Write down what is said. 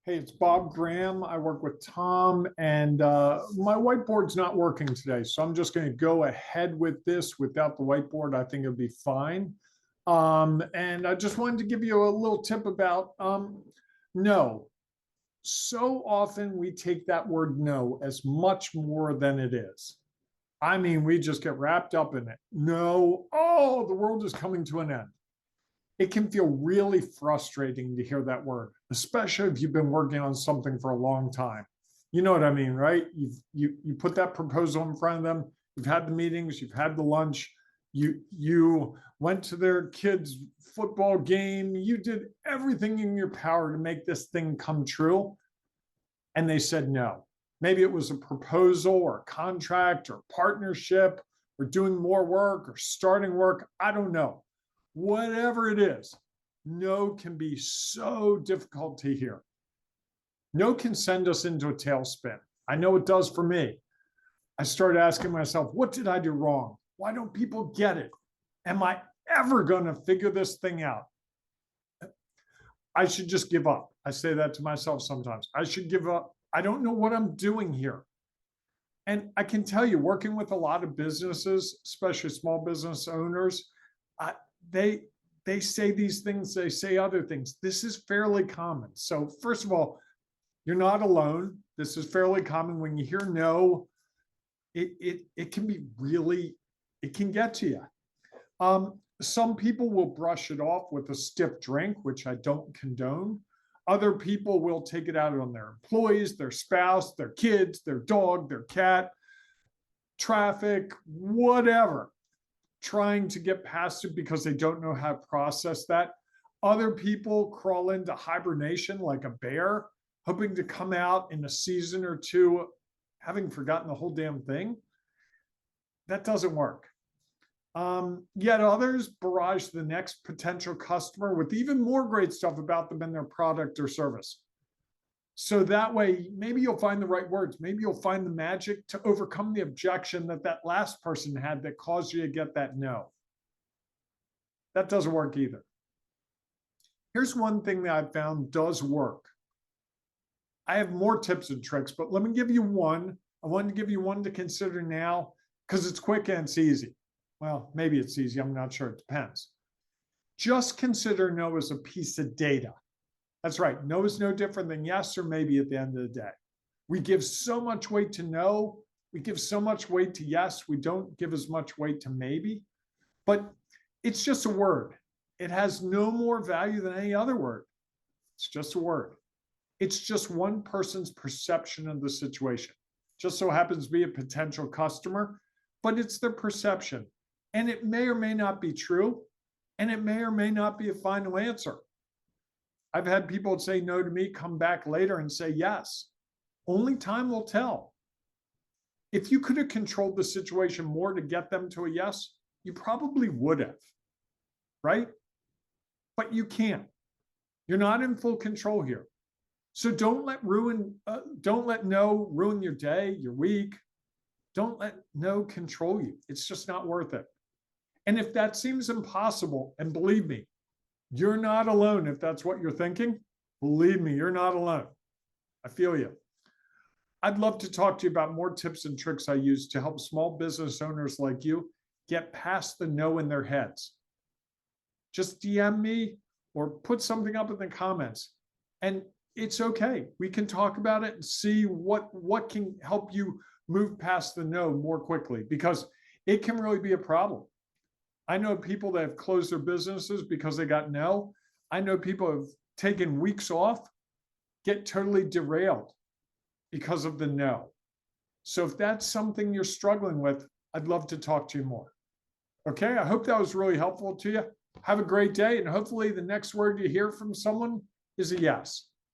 Hey, it's Bob Graham. I work with Tom, and my whiteboard's not working today. So I'm just going to go ahead with this without the whiteboard. I think it'll be fine. And I just wanted to give you a little tip about no. So often we take that word no as much more than it is. I mean, we just get wrapped up in it. No, oh, the world is coming to an end. It can feel really frustrating to hear that word, especially if you've been working on something for a long time. You know what I mean, right? You put that proposal in front of them. You've had the meetings. You've had the lunch. You went to their kids' football game. You did everything in your power to make this thing come true, and they said no. Maybe it was a proposal or a contract or partnership or doing more work or starting work. I don't know. Whatever it is, no can be so difficult to hear. No can send us into a tailspin. I know it does for me. I started asking myself, what did I do wrong? Why don't people get it? Am I ever going to figure this thing out? I should just give up. I say that to myself sometimes. I should give up. I don't know what I'm doing here. And I can tell you, working with a lot of businesses, especially small business owners, they say these things, they say other things. This is fairly common. So first of all, you're not alone. This is fairly common. When you hear no, it can be really, it can get to you. Some people will brush it off with a stiff drink, which I don't condone. Other people will take it out on their employees, their spouse, their kids, their dog, their cat, traffic, whatever, trying to get past it because they don't know how to process that. Other people crawl into hibernation like a bear, hoping to come out in a season or two, having forgotten the whole damn thing. That doesn't work. Yet others barrage the next potential customer with even more great stuff about them and their product or service. So that way, maybe you'll find the right words. Maybe you'll find the magic to overcome the objection that last person had that caused you to get that no. That doesn't work either. Here's one thing that I've found does work. I have more tips and tricks, but let me give you one. I wanted to give you one to consider now because it's quick and it's easy. Well, maybe it's easy. I'm not sure. It depends. Just consider no as a piece of data. That's right. No is no different than yes or maybe at the end of the day. We give so much weight to no. We give so much weight to yes. We don't give as much weight to maybe. But it's just a word. It has no more value than any other word. It's just a word. It's just one person's perception of the situation. Just so happens to be a potential customer, but it's their perception. And it may or may not be true, and it may or may not be a final answer. I've had people say no to me, come back later and say yes. Only time will tell. If you could have controlled the situation more to get them to a yes, you probably would have, right? But you can't. You're not in full control here. So don't let no ruin your day, your week. Don't let no control you. It's just not worth it. And if that seems impossible, and believe me, you're not alone if that's what you're thinking. Believe me, you're not alone. I feel you. I'd love to talk to you about more tips and tricks I use to help small business owners like you get past the no in their heads. Just DM me or put something up in the comments. And it's okay. We can talk about it and see what can help you move past the no more quickly, because it can really be a problem. I know people that have closed their businesses because they got no. I know people have taken weeks off, get totally derailed because of the no. So if that's something you're struggling with, I'd love to talk to you more. Okay, I hope that was really helpful to you. Have a great day, and hopefully the next word you hear from someone is a yes.